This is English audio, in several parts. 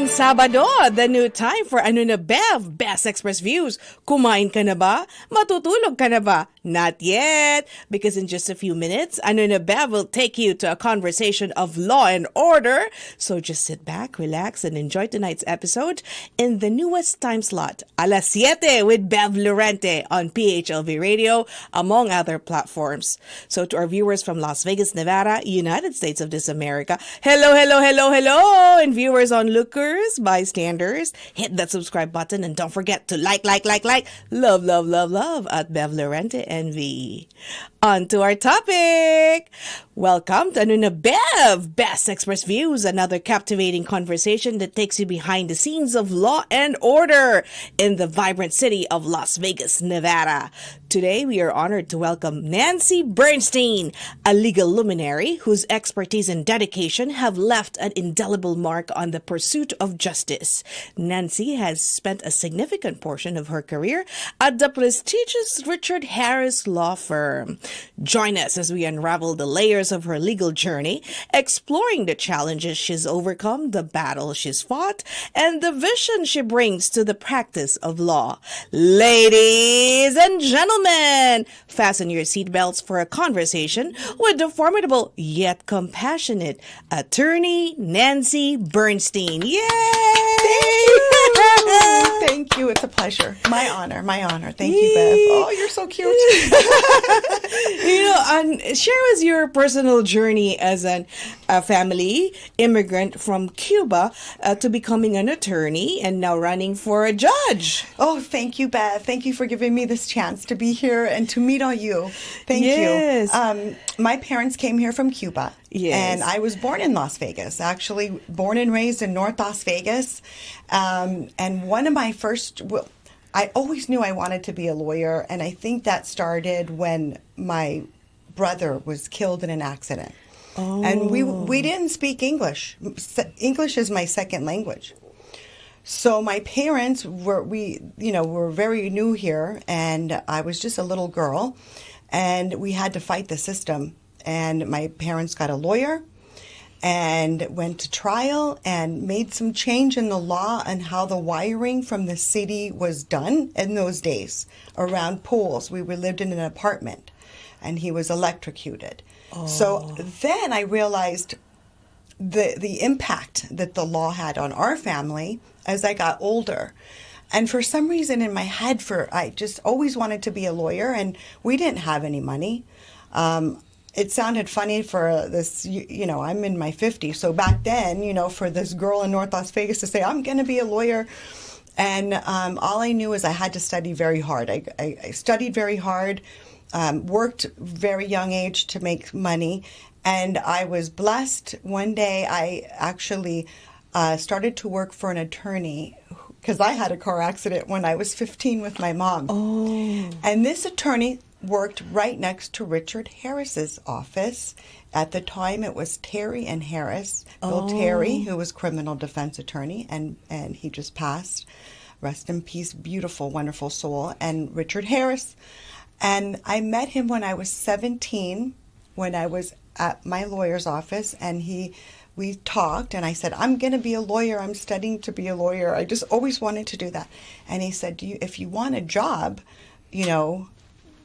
Sabado, the new time for Ano na Bev, Best Express Views. Kumain ka na ba? Matutulog ka na ba? Not yet, because in just a few minutes, Ano na Bev will take you to a conversation of law and order. So just sit back, relax, and enjoy tonight's episode in the newest time slot, alas 7 with Bev Llorente on PHLV Radio, among other platforms. So to our viewers from Las Vegas, Nevada, United States of this America, hello, hello, hello, hello, and viewers on Lookers, bystanders, hit that subscribe button and don't forget to like, love, love, love, love at Bev Llorente NV. On to our topic. Welcome to Ano na Bev, Best Express Views, another captivating conversation that takes you behind the scenes of law and order in the vibrant city of Las Vegas, Nevada. Today, we are honored to welcome Nancy Bernstein, a legal luminary whose expertise and dedication have left an indelible mark on the pursuit of justice. Nancy has spent a significant portion of her career at the prestigious Richard Harris law firm. Join us as we unravel the layers of her legal journey, exploring the challenges she's overcome, the battles she's fought, and the vision she brings to the practice of law. Ladies and gentlemen, fasten your seatbelts for a conversation with the formidable yet compassionate attorney Nancy Bernstein. Yay! Thank you. It's a pleasure. My honor. Thank you, Bev. Oh, you're so cute. Share us your personal journey as a family immigrant from Cuba to becoming an attorney and now running for a judge. Oh, thank you, Bev. Thank you for giving me this chance to be here and to meet all you. Thank Yes. you. My parents came here from Cuba. Yes. And I was born in Las Vegas, actually born and raised in North Las Vegas. And one of my first, I always knew I wanted to be a lawyer. And I think that started when my brother was killed in an accident. Oh. And we didn't speak English. English is my second language. So my parents were very new here, and I was just a little girl, and we had to fight the system. And my parents got a lawyer and went to trial and made some change in the law and how the wiring from the city was done in those days around pools. We lived in an apartment, and he was electrocuted. Oh. So then I realized the impact that the law had on our family as I got older. And for some reason in my head, I just always wanted to be a lawyer, and we didn't have any money. It sounded funny for this, I'm in my 50s. So back then, for this girl in North Las Vegas to say, I'm going to be a lawyer. And all I knew is I had to study very hard. I studied very hard, worked very young age to make money. And I was blessed. One day I actually started to work for an attorney because I had a car accident when I was 15 with my mom. Oh. And this attorney worked right next to Richard Harris's office. At the time, it was Terry and Harris. Bill Terry, who was criminal defense attorney, and he just passed. Rest in peace, beautiful, wonderful soul. And Richard Harris. And I met him when I was 17, when I was at my lawyer's office, and we talked, and I said, I'm going to be a lawyer. I'm studying to be a lawyer. I just always wanted to do that. And he said, if you want a job,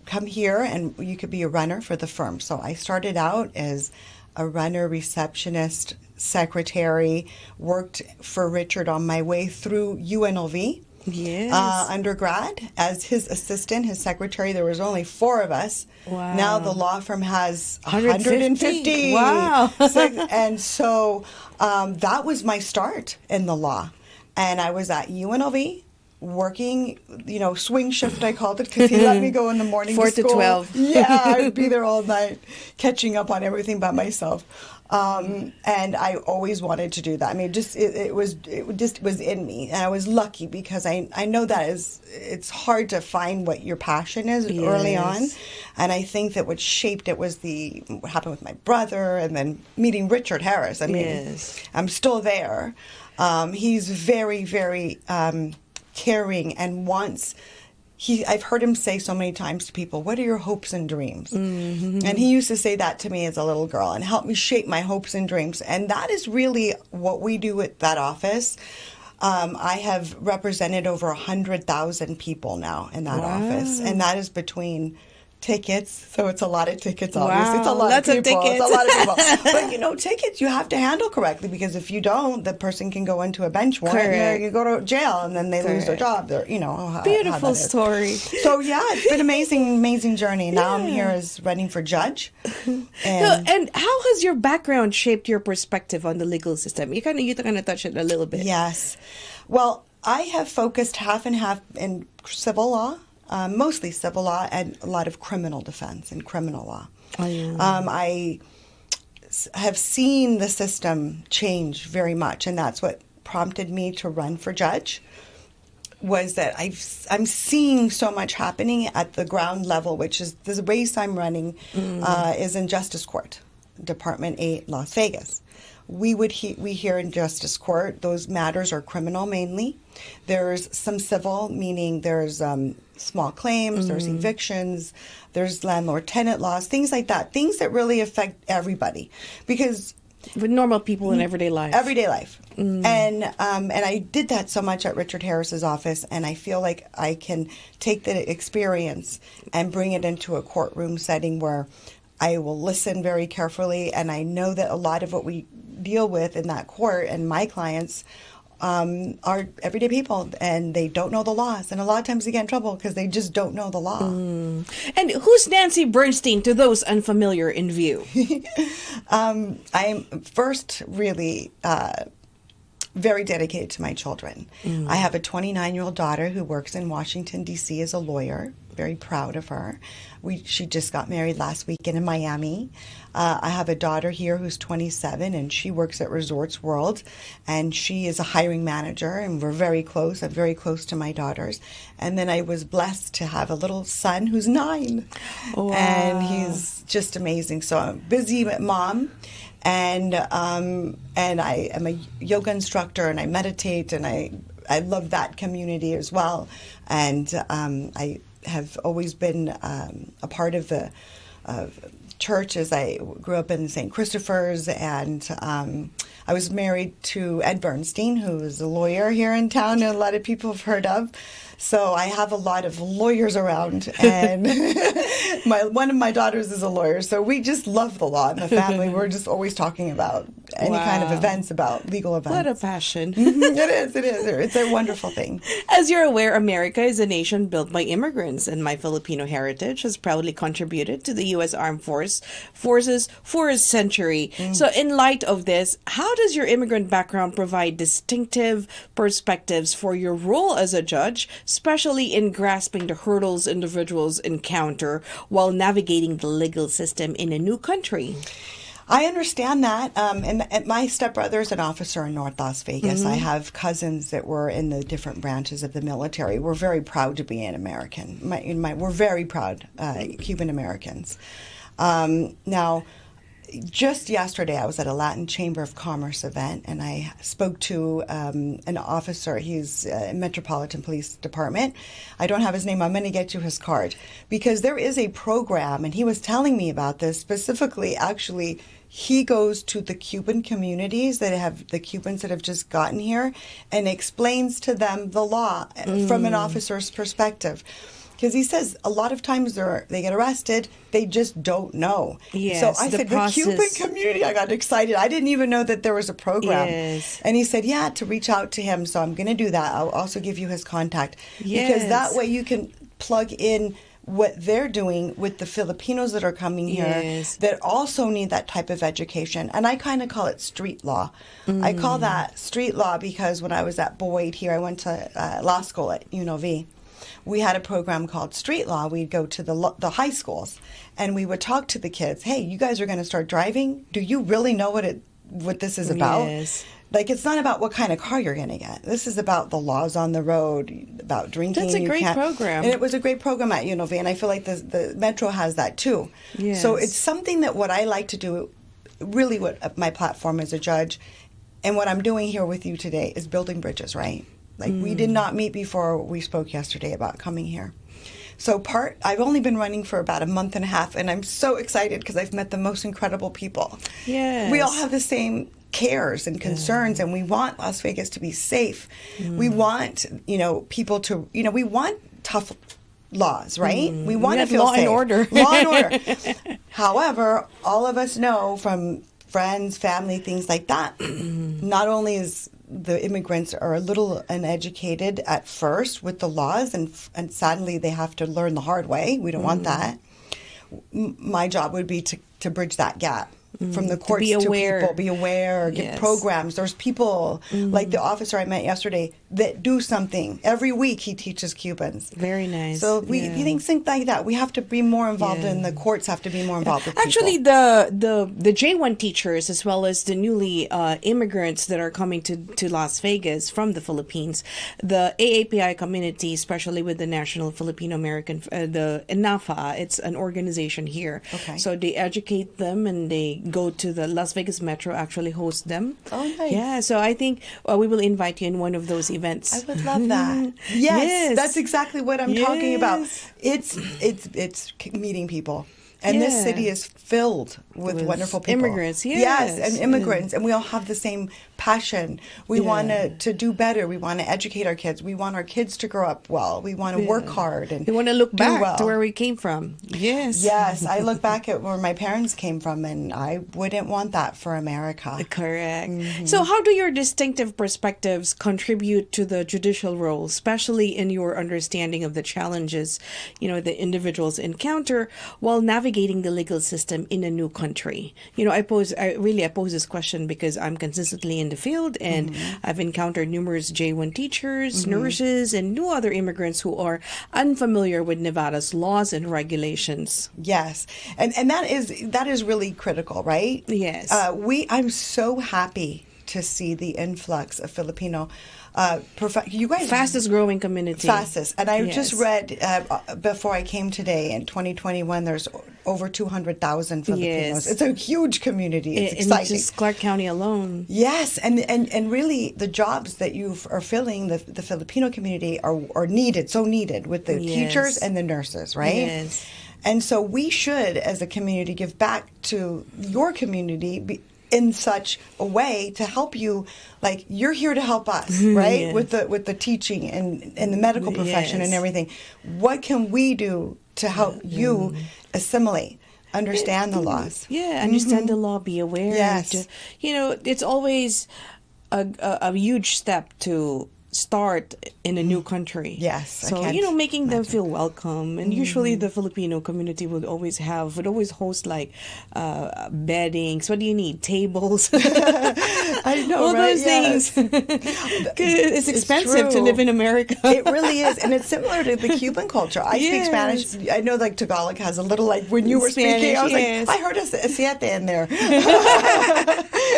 come here and you could be a runner for the firm. So I started out as a runner, receptionist, secretary, worked for Richard on my way through UNLV. Yes. Undergrad as his assistant, his secretary. There was only 4 of us. Wow. Now the law firm has 150. Wow. And so that was my start in the law. And I was at UNLV working, swing shift, I called it, because he let me go in the morning 4 to school. to 12. Yeah, I would be there all night, catching up on everything by myself. And I always wanted to do that. I mean, it was in me, and I was lucky because I know that it's hard to find what your passion is early on, and I think that what shaped it was what happened with my brother, and then meeting Richard Harris. I mean, I'm still there. He's very, very caring and wants I've heard him say so many times to people, what are your hopes and dreams? And he used to say that to me as a little girl and help me shape my hopes and dreams. And that is really what we do at that office. I have represented over 100,000 people now in that office. And that is between tickets, so it's a lot of tickets, obviously. It's a lot Lots of people. of tickets. It's a lot of people. But, tickets you have to handle correctly, because if you don't, the person can go into a bench warrant and you go to jail, and then they lose their job. Beautiful story. So, yeah, it's been an amazing journey. Now I'm here as running for judge. And how has your background shaped your perspective on the legal system? You kind of touched it a little bit. Yes. Well, I have focused half and half in civil law. Mostly civil law, and a lot of criminal defense and criminal law. Oh, yeah. I have seen the system change very much, and that's what prompted me to run for judge, was that I'm seeing so much happening at the ground level, which is the race I'm running is in Justice Court, Department 8, Las Vegas. We hear in Justice Court, those matters are criminal mainly. There's some civil, meaning there's small claims, there's evictions, there's landlord-tenant laws, things like that, things that really affect everybody, because with normal people in everyday life. And I did that so much at Richard Harris's office, and I feel like I can take the experience and bring it into a courtroom setting where I will listen very carefully, and I know that a lot of what we deal with in that court and my clients are everyday people, and they don't know the laws, and a lot of times they get in trouble because they just don't know the law. And who's Nancy Bernstein to those unfamiliar in view? I am first really very dedicated to my children. I have a 29-year-old daughter who works in Washington, D.C. as a lawyer. Very proud of her. She just got married last weekend in Miami. I have a daughter here who's 27, and she works at Resorts World, and she is a hiring manager, and we're very close. I'm very close to my daughters. And then I was blessed to have a little son who's 9. Wow. And he's just amazing. So I'm a busy mom. And I am a yoga instructor, and I meditate, and I love that community as well. And I have always been a part of the church, as I grew up in St. Christopher's, and I was married to Ed Bernstein, who is a lawyer here in town, and a lot of people have heard of. So I have a lot of lawyers around, and one of my daughters is a lawyer. So we just love the law in the family. We're just always talking about any kind of events, about legal events. What a passion. It is. It's a wonderful thing. As you're aware, America is a nation built by immigrants, and my Filipino heritage has proudly contributed to the U.S. Armed Forces for a century. So in light of this, how does your immigrant background provide distinctive perspectives for your role as a judge, especially in grasping the hurdles individuals encounter while navigating the legal system in a new country? I understand that. And my stepbrother is an officer in North Las Vegas. I have cousins that were in the different branches of the military. We're very proud to be an American. We're very proud Cuban Americans. Now, just yesterday, I was at a Latin Chamber of Commerce event, and I spoke to an officer. He's in Metropolitan Police Department. I don't have his name. I'm going to get you his card, because there is a program, and he was telling me about this specifically. Actually, he goes to the Cuban communities the Cubans that have just gotten here, and explains to them the law from an officer's perspective. Because he says a lot of times they get arrested, they just don't know. Yes, so I said, the Cuban community, I got excited. I didn't even know that there was a program. Yes. And he said, yeah, to reach out to him. So I'm going to do that. I'll also give you his contact. Yes. Because that way you can plug in what they're doing with the Filipinos that are coming here that also need that type of education. And I kind of call it street law. I call that street law because when I was at Boyd here, I went to law school at UNLV. We had a program called Street Law. We'd go to the high schools, and we would talk to the kids. Hey, you guys are going to start driving. Do you really know what this is about? Yes. Like, it's not about what kind of car you're going to get. This is about the laws on the road, about drinking. That's a great program. And it was a great program at UNLV, and I feel like the Metro has that too. Yes. So it's something that what I like to do, really what my platform as a judge, and what I'm doing here with you today is building bridges, right? Like, we did not meet before we spoke yesterday about coming here. So I've only been running for about a month and a half, and I'm so excited because I've met the most incredible people. Yes. We all have the same cares and concerns, and we want Las Vegas to be safe. We want, people to, we want tough laws, right? We want to feel law safe. and order. Law and order. However, all of us know from friends, family, things like that, not only is the immigrants are a little uneducated at first with the laws, and sadly they have to learn the hard way. We don't want that. My job would be to bridge that gap. From the courts to people, be aware, get programs. There's people like the officer I met yesterday that do something. Every week he teaches Cubans. Very nice. So things like that. We have to be more involved and the courts have to be more involved with people. Actually, the J1 teachers, as well as the newly immigrants that are coming to Las Vegas from the Philippines, the AAPI community, especially with the National Filipino American, the NAFA, it's an organization here. Okay. So they educate them and they go to the Las Vegas Metro, actually host them. Oh, nice. Yeah, so I think we will invite you in one of those events. I would love that. Yes, that's exactly what I'm talking about. It's meeting people. And this city is filled with wonderful people. Immigrants, yes. And immigrants. And we all have the same passion. We want to do better. We want to educate our kids. We want our kids to grow up well. We want to work hard. And we want to look back well. to where we came from. Yes. Yes. I look back at where my parents came from, and I wouldn't want that for America. Correct. So how do your distinctive perspectives contribute to the judicial role, especially in your understanding of the challenges, the individuals encounter while navigating the legal system in a new country? I pose this question because I'm consistently in the field, and I've encountered numerous J1 teachers, nurses, and new other immigrants who are unfamiliar with Nevada's laws and regulations. Yes, and that is really critical, right? Yes. I'm so happy to see the influx of Filipino you guys fastest growing community. And I just read before I came today in 2021 there's over 200,000 Filipinos. It's a huge community. It's exciting. In just Clark County alone. Yes, and really the jobs that you are filling the Filipino community are needed with the teachers and the nurses, right? Yes. And so we should, as a community, give back to your community in such a way to help you, like you're here to help us, right? With the teaching and the medical profession and everything. What can we do to help you assimilate, understand the laws? Yeah, understand the law, be aware. Yes. It's always a huge step to start in a new country. Yes. So, making them feel welcome. And usually the Filipino community would always host like beddings. What do you need? Tables. I know, all right? those things. It's expensive to live in America. It really is. And it's similar to the Cuban culture. I speak Spanish. I know like Tagalog has a little, like when you were speaking, I was like, I heard a siete in there. I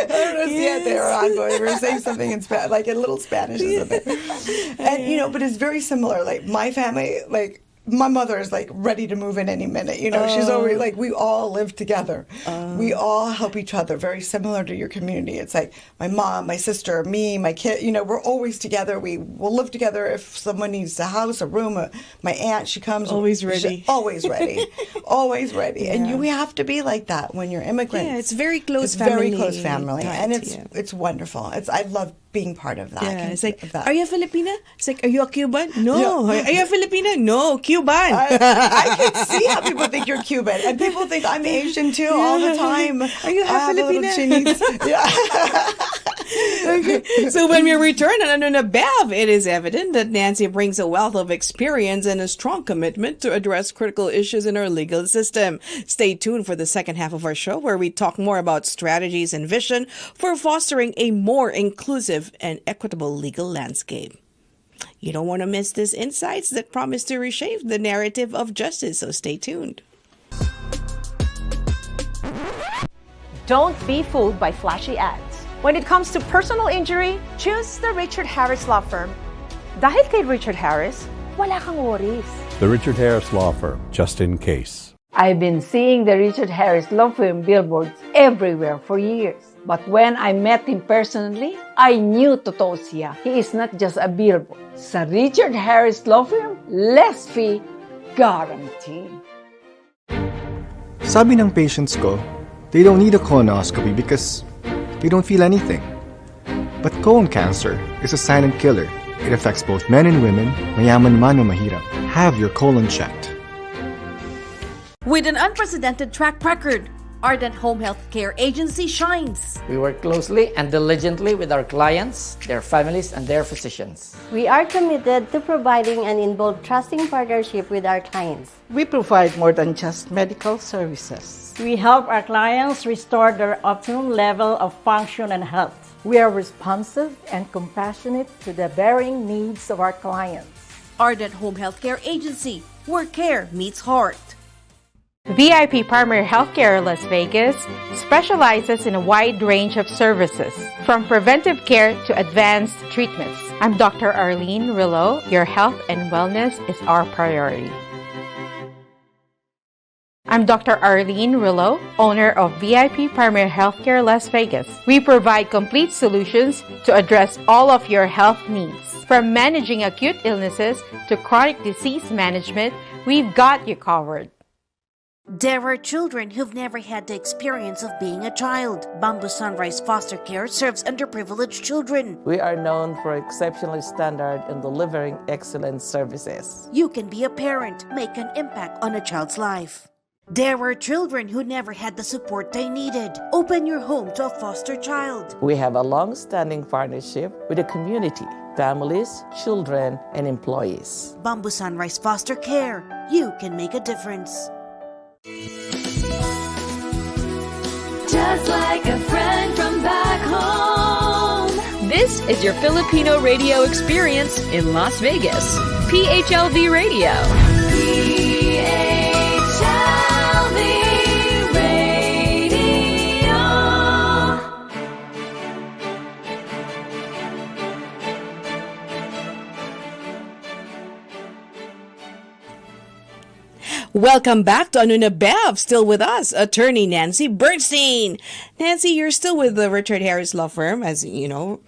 heard a siete or algo. You were saying something in Spanish, like a little Spanish or something. And but it's very similar. Like my family, like my mother is like ready to move in any minute. She's always like, we all live together. We all help each other. Very similar to your community. It's like my mom, my sister, me, my kid. We're always together. We will live together if someone needs a house, a room. My aunt, she comes. Always ready. Always ready. Always ready. Yeah. And we have to be like that when you're immigrants. Yeah, it's very close. Very close family, and it's wonderful. I love being part of that. Yeah, it's like, are you a Filipina? It's like, are you a Cuban? No. Are you a Filipina? No, Cuban. I can see how people think you're Cuban, and people think I'm Asian too all the time. Are you half Filipina? Okay. So when we return on Ano Na Bev, it is evident that Nancy brings a wealth of experience and a strong commitment to address critical issues in our legal system. Stay tuned for the second half of our show, where we talk more about strategies and vision for fostering a more inclusive and equitable legal landscape. You don't want to miss these insights that promise to reshape the narrative of justice, so stay tuned. Don't be fooled by flashy ads. When it comes to personal injury, choose the Richard Harris Law Firm. Dahil kay Richard Harris, wala kang worries. The Richard Harris Law Firm, just in case. I've been seeing the Richard Harris Law Firm billboards everywhere for years. But when I met him personally, I knew totoo siya. He is not just a billboard. Sa Richard Harris Law Firm, less fee, Guaranteed. Sabi ng patients ko, they don't need a colonoscopy because they don't feel anything. But colon cancer is a silent killer. It affects both men and women, mayaman man o mahirap. Have your colon checked. With an unprecedented track record, Ardent Home Health Care Agency shines. We work closely and diligently with our clients, their families, and their physicians. We are committed to providing an involved trusting partnership with our clients. We provide more than just medical services. We help our clients restore their optimum level of function and health. We are responsive and compassionate to the varying needs of our clients. Ardent Home Health Care Agency, where care meets heart. VIP Primary Healthcare Las Vegas specializes in a wide range of services, from preventive care to advanced treatments. I'm Dr. Arlene Rillo. Your health and wellness is our priority. I'm Dr. Arlene Rillo, owner of VIP Primary Healthcare Las Vegas. We provide complete solutions to address all of your health needs. From managing acute illnesses to chronic disease management, we've got you covered. There are children who've never had the experience of being a child. Bamboo Sunrise Foster Care serves underprivileged children. We are known for exceptional standard in delivering excellent services. You can be a parent, make an impact on a child's life. There are children who never had the support they needed. Open your home to a foster child. We have a long-standing partnership with the community, families, children, and employees. Bamboo Sunrise Foster Care. You can make a difference. Just like a friend from back home. This is your Filipino radio experience in Las Vegas. PHLV Radio. PHLV Radio. Welcome back to Ano Na Bev. Still with us, attorney Nancy Bernstein. Nancy, you're still with the Richard Harris Law Firm, as you know.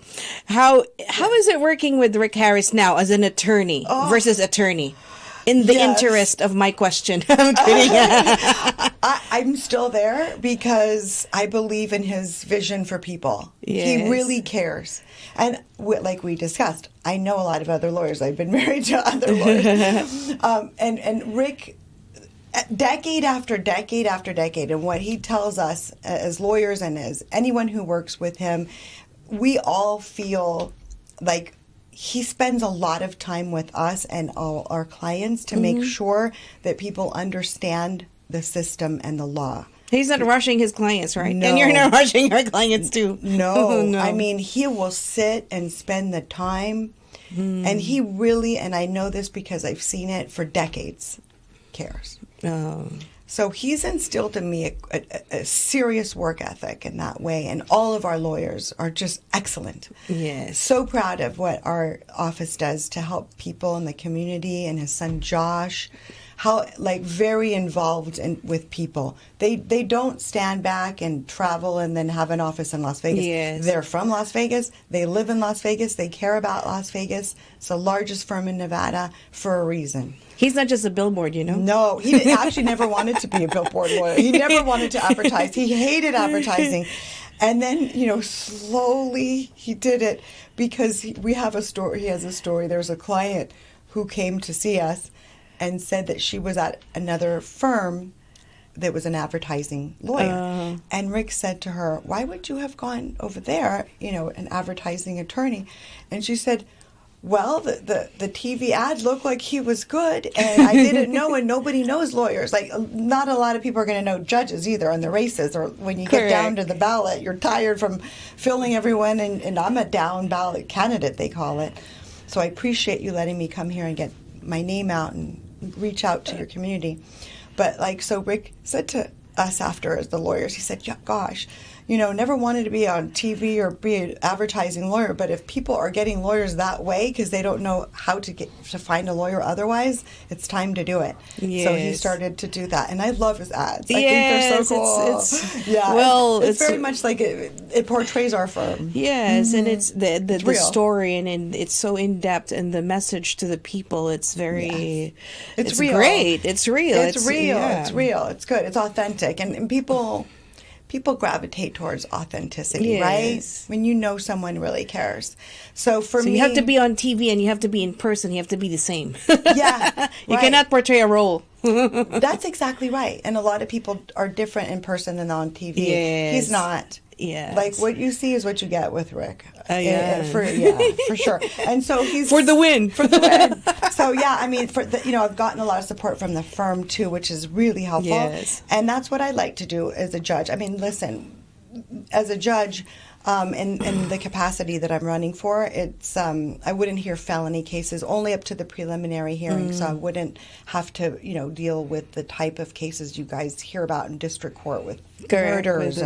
How is it working with Rick Harris now as an attorney versus attorney? In the interest of my question. I'm kidding. I'm still there because I believe in his vision for people. Yes. He really cares. And like we discussed, I know a lot of other lawyers. I've been married to other lawyers. And Rick, decade after decade after decade, and what he tells us as lawyers and as anyone who works with him, we all feel like he spends a lot of time with us and all our clients to make sure that people understand the system and the law. He's not rushing his clients, right? No. And you're not rushing our clients too. No. No. I mean, he will sit and spend the time, and he really, and I know this because I've seen it for decades, cares. So he's instilled in me a serious work ethic in that way, and all of our lawyers are just excellent. Yes. So proud of what our office does to help people in the community, and his son Josh, how very involved with people. They don't stand back and travel and then have an office in Las Vegas. Yes. They're from Las Vegas. They live in Las Vegas. They care about Las Vegas. It's the largest firm in Nevada for a reason. He's not just a billboard, you know? No, he actually never wanted to be a billboard lawyer. He never wanted to advertise. He hated advertising. And then, slowly he did it because we have a story. He has a story. There's a client who came to see us and said that she was at another firm that was an advertising lawyer. And Rick said to her, "Why would you have gone over there, an advertising attorney?" And she said, "Well, the TV ad looked like he was good, and I didn't know, and nobody knows lawyers. Not a lot of people are going to know judges either on the races, or when you get down to the ballot, you're tired from filling everyone, and I'm a down ballot candidate, they call it. So I appreciate you letting me come here and get my name out and reach out to your community." But so Rick said to us after, as the lawyers, he said, "Yeah, gosh, never wanted to be on TV or be an advertising lawyer. But if people are getting lawyers that way because they don't know how to find a lawyer otherwise, it's time to do it. Yes. So he started to do that, and I love his ads. I think Yes, they're so cool. It's very much like it portrays our firm. Yes, and it's the real. story, and it's so in depth, and the message to the people. It's very, It's real. great. It's real. It's real. yeah. It's real. It's good. It's authentic, and people gravitate towards authenticity, Yes. right? When you know someone really cares. So for me, you have to be on TV and you have to be in person. You have to be the same. Yeah, You right. cannot portray a role. That's exactly right. And a lot of people are different in person than on TV. Yes. He's not. Yes. Like what you see is what you get with Rick. Yeah. For sure. And so he's For the win. So yeah, I mean, I've gotten a lot of support from the firm too, which is really helpful. Yes. And that's what I like to do as a judge. I mean, listen, as a judge, in the capacity that I'm running for, it's I wouldn't hear felony cases, only up to the preliminary hearing. So I wouldn't have to deal with the type of cases you guys hear about in district court with murders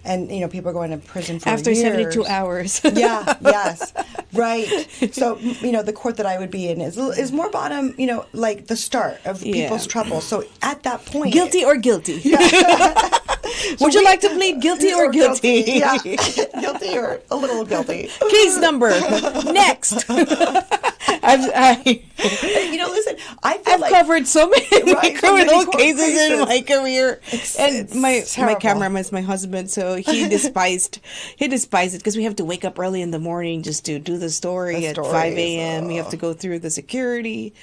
and people going to prison for After years. 72 hours. Yeah, yes, right. So the court that I would be in is more bottom, like the start of people's trouble. So at that point, Guilty or guilty? Yeah. Would you like to plead guilty or guilty? Yeah, guilty or a little guilty. Case number. Next. Listen, I've covered so many criminal court cases in my career, and it's my terrible. cameraman is my husband, so he despised it because we have to wake up early in the morning just to do the story at 5 a.m. You have to go through the security.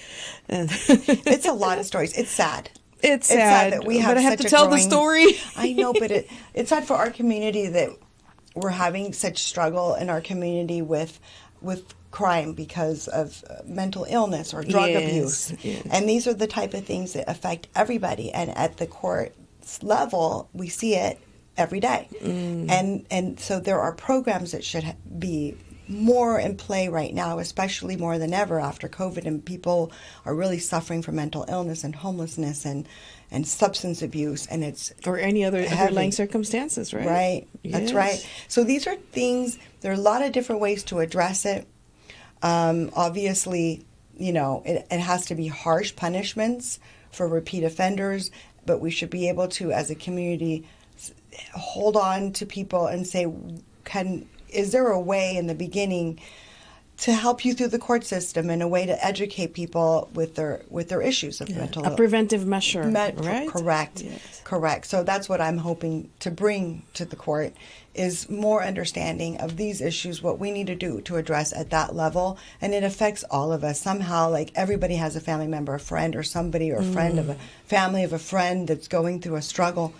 It's a lot of stories. It's sad. It's sad that we have but I have such to a tell the growing- story. I know, but it's sad for our community that we're having such struggle in our community with crime because of mental illness or drug abuse. Yes. And these are the type of things that affect everybody. And at the court level, we see it every day. And so there are programs that should be more in play right now, especially more than ever after COVID, and people are really suffering from mental illness and homelessness and substance abuse, and it's or any other heavy. underlying circumstances, right? Right, that's Yes. right. So these are things. There are a lot of different ways to address it. Obviously, it has to be harsh punishments for repeat offenders, but we should be able to, as a community, hold on to people and say, is there a way in the beginning to help you through the court system and a way to educate people with their issues of mental A preventive measure, right? Correct. Yes. Correct. So that's what I'm hoping to bring to the court is more understanding of these issues, what we need to do to address at that level. And it affects all of us. Somehow, like everybody has a family member, a friend, or somebody, or a friend of a family of a friend that's going through a struggle.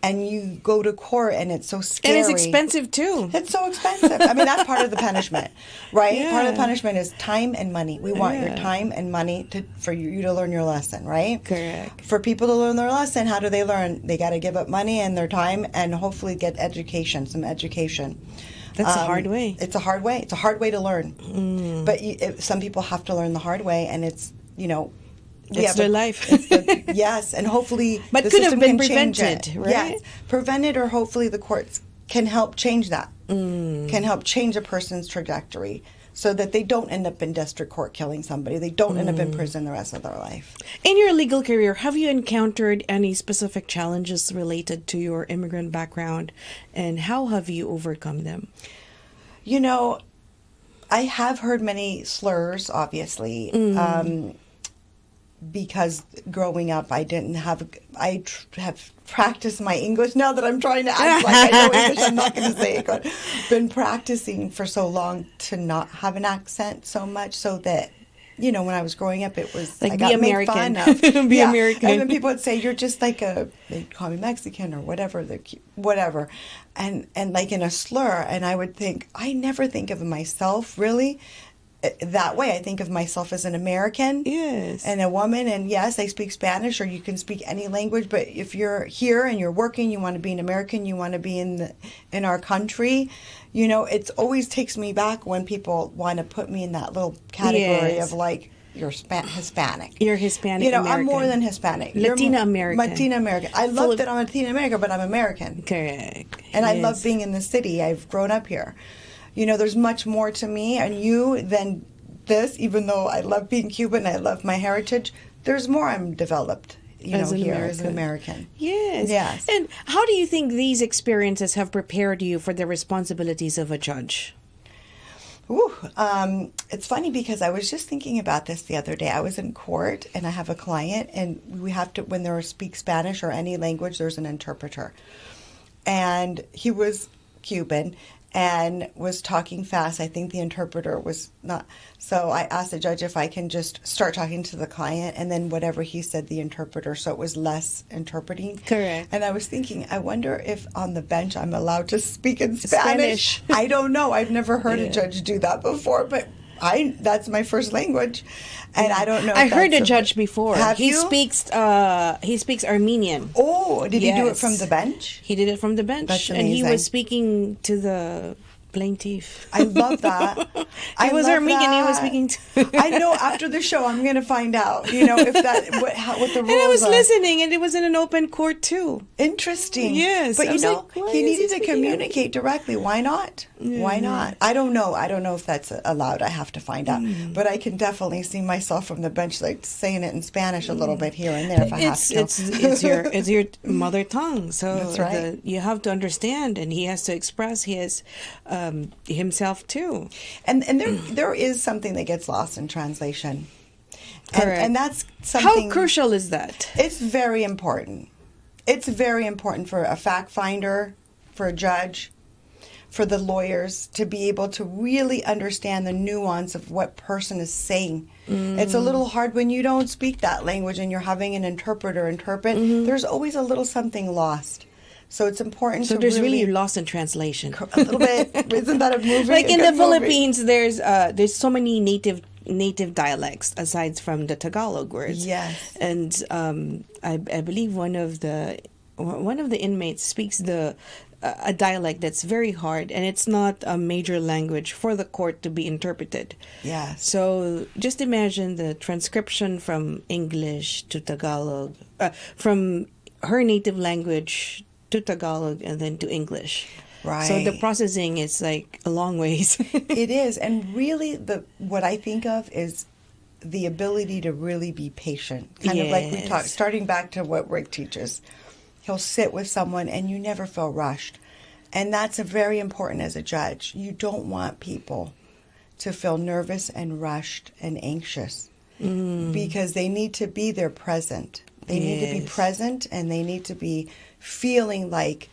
And you go to court and it's so scary. And it's expensive too. It's so expensive. I mean, that's part of the punishment, right? Yeah. Part of the punishment is time and money. We want your time and money for you to learn your lesson, right? Correct. For people to learn their lesson, how do they learn? They got to give up money and their time and hopefully get some education. That's a hard way. It's a hard way. It's a hard way to learn. But some people have to learn the hard way, and it's, It's their life. Yes, and hopefully But the could have system been can change prevented, it. right? Yes, prevented, or hopefully the courts can help change that, can help change a person's trajectory so that they don't end up in district court killing somebody. They don't end up in prison the rest of their life. In your legal career, have you encountered any specific challenges related to your immigrant background, and how have you overcome them? I have heard many slurs, obviously, because growing up I have practiced my English. Now that I'm trying to act like I know English, I'm not going to say it. But been practicing for so long to not have an accent so much, so that when I was growing up, it was like I be got American. made fun of. Be American. And then people would say you're just like they'd call me Mexican or whatever, and like in a slur, and I would think, I never think of myself really that way. I think of myself as an American, yes, and a woman, and yes, I speak Spanish, or you can speak any language. But if you're here and you're working, you want to be an American, you want to be in our country. It always takes me back when people want to put me in that little category Yes. of like, you're Hispanic. You're Hispanic American. I'm more than Hispanic. Latina American. Latina American. I love that I'm Latina American, but I'm American. Correct. And I love Yes. being in the city. I've grown up here. There's much more to me and you than this, even though I love being Cuban, I love my heritage. There's more I'm developed, As an here American. as an American. Yes. Yes. And how do you think these experiences have prepared you for the responsibilities of a judge? Ooh, it's funny because I was just thinking about this the other day. I was in court and I have a client, and we have to, when they speak Spanish or any language, there's an interpreter. And he was Cuban and was talking fast. I think the interpreter was not. So I asked the judge if I can just start talking to the client, and then whatever he said, the interpreter, so it was less interpreting. Correct. And I was thinking, I wonder if on the bench I'm allowed to speak in Spanish. I don't know. I've never heard a judge do that before, but that's my first language, and I don't know. I heard a judge before. Have he you? He speaks Armenian. Oh, did he do it Yes. from the bench? He did it from the bench, That's and he amazing. was speaking to the plaintiff. I love that. He was love Armenian. He was that. speaking to. I know. After the show, I'm going to find out. If that what the rules And I was are. listening, and it was in an open court too. Interesting. Yes, but I was like, why he is needed to speaking communicate directly. Why not? Why not? I don't know. I don't know if that's allowed. I have to find out. But I can definitely see myself from the bench, like saying it in Spanish a little bit here and there if I have to. It's your mother tongue, so That's right. you have to understand, and he has to express his himself too. And there is something that gets lost in translation. Correct. And that's something. How crucial is that? It's very important. It's very important for a fact finder, for a judge, for the lawyers to be able to really understand the nuance of what person is saying. It's a little hard when you don't speak that language and you're having an interpreter interpret. There's always a little something lost. So it's important So to there's really lost in translation. a little bit. Isn't that a movie? Like A in good the movie? Philippines, there's so many native dialects aside from the Tagalog words. Yes. And I believe one of the inmates speaks a dialect that's very hard, and it's not a major language for the court to be interpreted. Yes. So just imagine the transcription from English to Tagalog, from her native language to Tagalog and then to English. Right. So the processing is like a long ways. It is, and really, what I think of is the ability to really be patient. Kind of like we Yes. talked, starting back to what Rick teaches. He'll sit with someone, and you never feel rushed, and that's very important as a judge. You don't want people to feel nervous and rushed and anxious because they need to be there present. They need to be Yes. present, and they need to be feeling like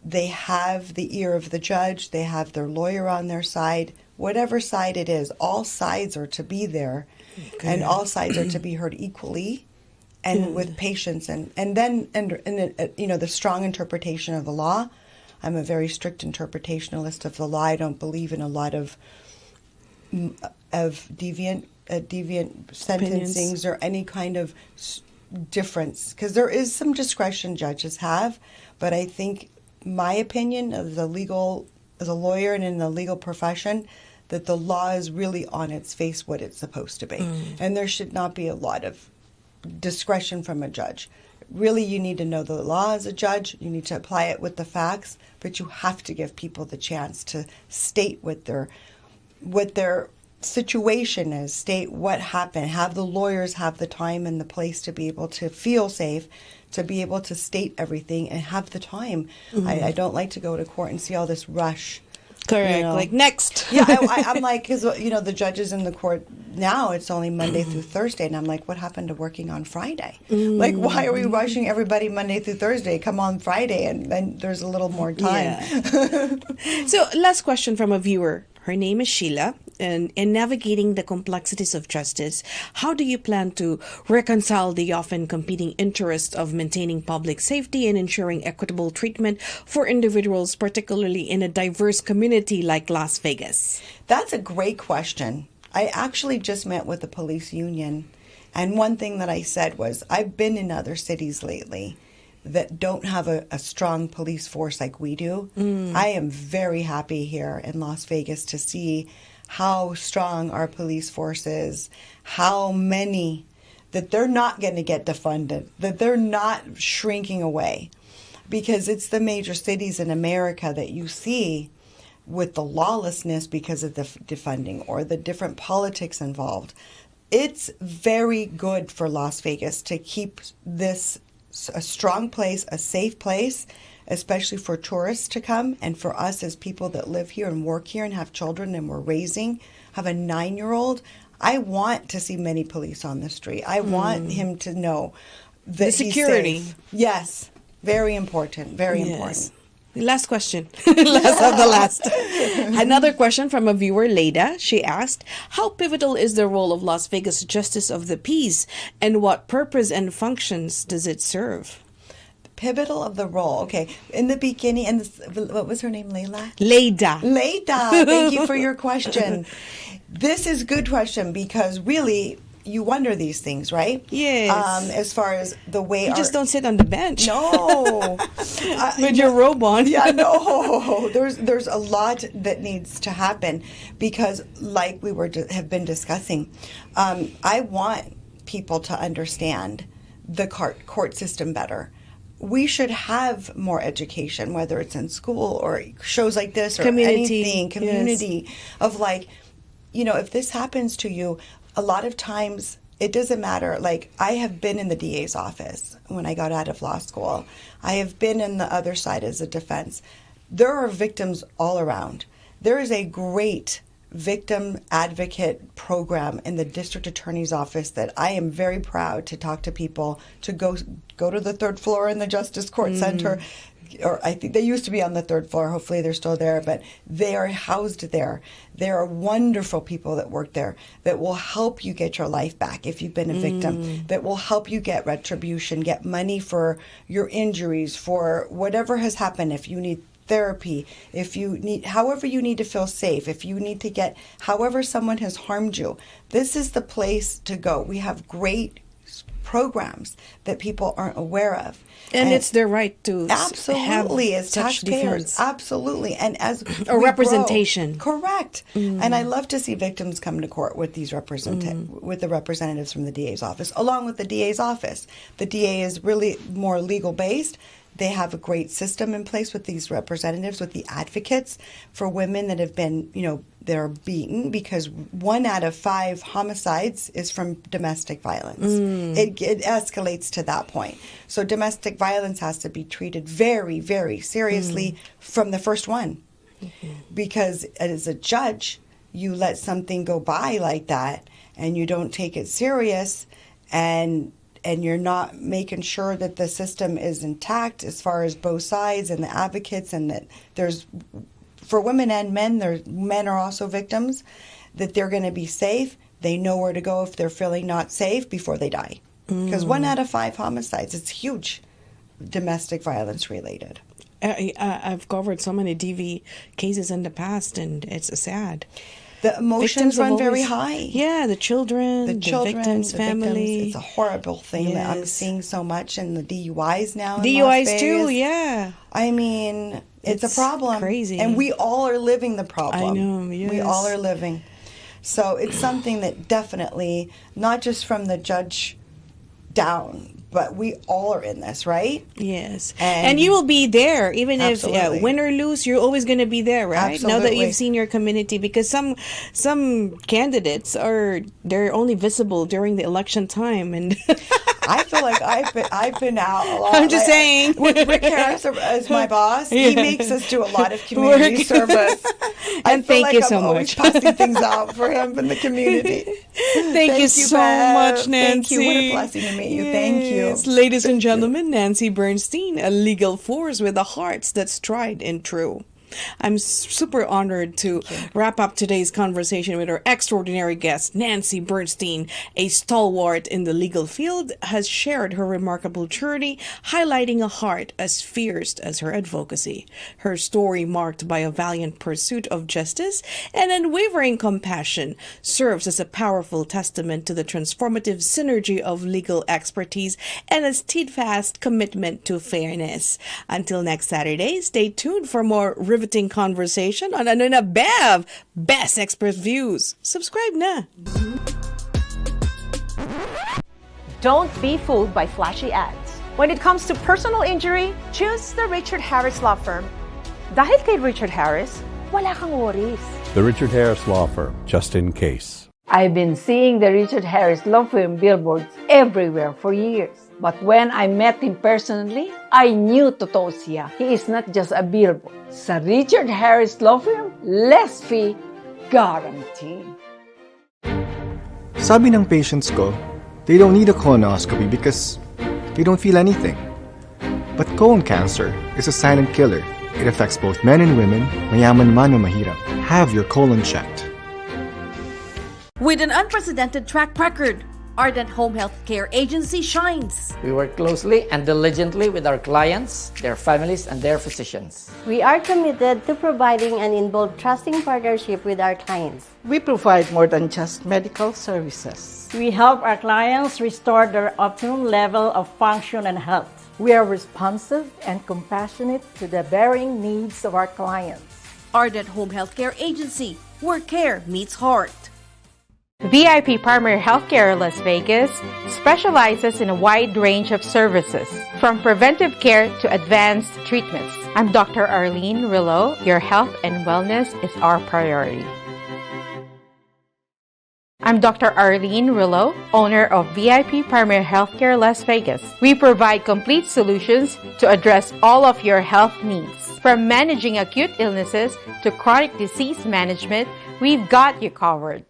they have the ear of the judge, they have their lawyer on their side, whatever side it is, all sides are to be there, and all sides are to be heard equally and with patience, and then the strong interpretation of the law. I'm a very strict interpretationalist of the law. I don't believe in a lot of deviant sentencings or any kind of difference, because there is some discretion judges have, but I think my opinion as a lawyer and in the legal profession, that the law is really on its face what it's supposed to be, and there should not be a lot of discretion from a judge. Really, you need to know the law as a judge. You need to apply it with the facts, but you have to give people the chance to state what their situation is, state what happened, have the lawyers have the time and the place to be able to feel safe, to be able to state everything and have the time. I don't like to go to court and see all this rush. Correct. Like next. Yeah, I'm like, because the judges in the court now, it's only Monday through Thursday, and I'm like, what happened to working on Friday? Like, why are we rushing everybody Monday through Thursday? Come on Friday, and then there's a little more time. Yeah. So, last question from a viewer. Her name is Sheila. And in navigating the complexities of justice, how do you plan to reconcile the often competing interests of maintaining public safety and ensuring equitable treatment for individuals, particularly in a diverse community like Las Vegas? That's a great question. I actually just met with the police union, and one thing that I said was, I've been in other cities lately that don't have a strong police force like we do. I am very happy here in Las Vegas to see how strong our police force is, how many, that they're not going to get defunded, that they're not shrinking away. because it's the major cities in America that you see with the lawlessness because of the defunding or the different politics involved. It's very good for Las Vegas to keep this a strong place, a safe place, especially for tourists to come, and for us as people that live here and work here and have children and we're raising, have a 9-year-old. I want to see many police on the street. I want him to know that The security. he's safe. Yes, very important, very important. Last question. Last of the last. Another question from a viewer, Leda. She asked, how pivotal is the role of Las Vegas Justice of the Peace, and what purpose and functions does it serve? Pivotal of the role. Okay, in the beginning, and what was her name, Layla? Leda. Leda, thank you for your question. This is a good question because really, you wonder these things, right? Yes. As far as the way You just don't sit on the bench. No. With your robe on. Yeah, no. There's a lot that needs to happen because, like we have been discussing, I want people to understand the court system better. We should have more education, whether it's in school or shows like this or anything, community of like, if this happens to you, a lot of times it doesn't matter. Like, I have been in the DA's office when I got out of law school. I have been in the other side as a defense. There are victims all around. There is a great victim advocate program in the district attorney's office that I am very proud to talk to people to go to the 3rd floor in the Justice Court Center. Or I think they used to be on the 3rd floor. Hopefully they're still there, but they are housed there. There are wonderful people that work there that will help you get your life back if you've been a victim, that will help you get retribution, get money for your injuries, for whatever has happened. If you need therapy, if you need, however you need to feel safe, if you need to get, however someone has harmed you, this is the place to go. We have great programs that people aren't aware of. And it's their right to absolutely have as such taxpayers, defense. Absolutely, and as or we representation. Grow, correct. And I love to see victims come to court with these with the representatives from the DA's office, along with the DA's office. The DA is really more legal based. They have a great system in place with these representatives, with the advocates for women that have been, that are beaten, because 1 out of 5 homicides is from domestic violence. It escalates to that point. So domestic violence has to be treated very, very seriously from the first one. Because as a judge, you let something go by like that and you don't take it serious, and you're not making sure that the system is intact as far as both sides and the advocates, and that there's, for women and men, men are also victims, that they're going to be safe. They know where to go if they're feeling not safe before they die. Because 1 out of 5 homicides, it's huge, domestic violence related. I've covered so many DV cases in the past, and it's sad. The emotions run very high. Yeah, the children, the victims, family. It's a horrible thing that I'm seeing so much in the DUIs now. DUIs too, yeah. I mean, it's a problem. Crazy. And we all are living the problem. I know, yes. We all are living. So it's something that definitely, not just from the judge down, but we all are in this, right? Yes. And you will be there, even Absolutely. if win or lose, you're always going to be there, right? Absolutely. Now that you've seen your community, because some candidates they're only visible during the election time, and I feel like I've been out a lot. I'm just saying. With Rick Harris as my boss, he makes us do a lot of community service. And thank you so I'm always much. passing things out for him in the community. Thank you so much, Nancy. Thank you. What a blessing to meet you. Thank you. Yes, ladies and gentlemen, Nancy Bernstein, a legal force with a heart that's tried and true. I'm super honored to wrap up today's conversation with our extraordinary guest, Nancy Bernstein, a stalwart in the legal field, has shared her remarkable journey, highlighting a heart as fierce as her advocacy. Her story, marked by a valiant pursuit of justice and unwavering compassion, serves as a powerful testament to the transformative synergy of legal expertise and a steadfast commitment to fairness. Until next Saturday, stay tuned for more riveting conversation on Ano Na Bev, Best Expert Views. Subscribe na. Don't be fooled by flashy ads. When it comes to personal injury, choose the Richard Harris Law Firm. Dahil kay Richard Harris, wala kang worries. The Richard Harris Law Firm, just in case. I've been seeing the Richard Harris Law Firm billboards everywhere for years. But when I met him personally, I knew totoo siya. He is not just a billboard. Sa Richard Harris Law Firm, less fee, guaranteed. Sabi ng patients ko, they don't need a colonoscopy because they don't feel anything. But colon cancer is a silent killer. It affects both men and women, mayaman man o mahirap. Have your colon checked. With an unprecedented track record, Ardent Home Health Care Agency shines. We work closely and diligently with our clients, their families, and their physicians. We are committed to providing an involved trusting partnership with our clients. We provide more than just medical services. We help our clients restore their optimum level of function and health. We are responsive and compassionate to the varying needs of our clients. Ardent Home Health Care Agency, where care meets heart. VIP Primary Healthcare Las Vegas specializes in a wide range of services, from preventive care to advanced treatments. I'm Dr. Arlene Rillo. Your health and wellness is our priority. I'm Dr. Arlene Rillo, owner of VIP Primary Healthcare Las Vegas. We provide complete solutions to address all of your health needs. From managing acute illnesses to chronic disease management, we've got you covered.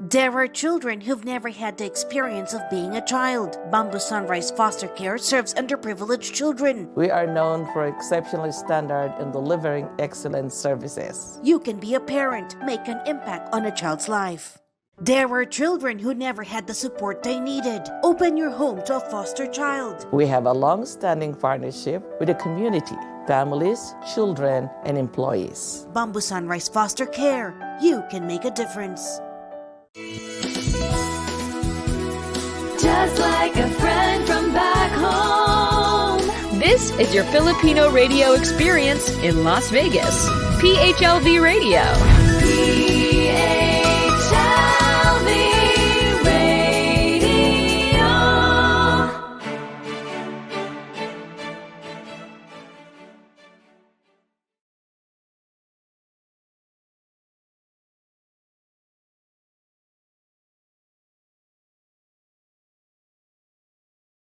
There are children who've never had the experience of being a child. Bamboo Sunrise Foster Care serves underprivileged children. We are known for exceptional standard in delivering excellent services. You can be a parent, make an impact on a child's life. There are children who never had the support they needed. Open your home to a foster child. We have a long-standing partnership with the community, families, children, and employees. Bamboo Sunrise Foster Care. You can make a difference. Just like a friend from back home. This is your Filipino radio experience in Las Vegas. PHLV Radio.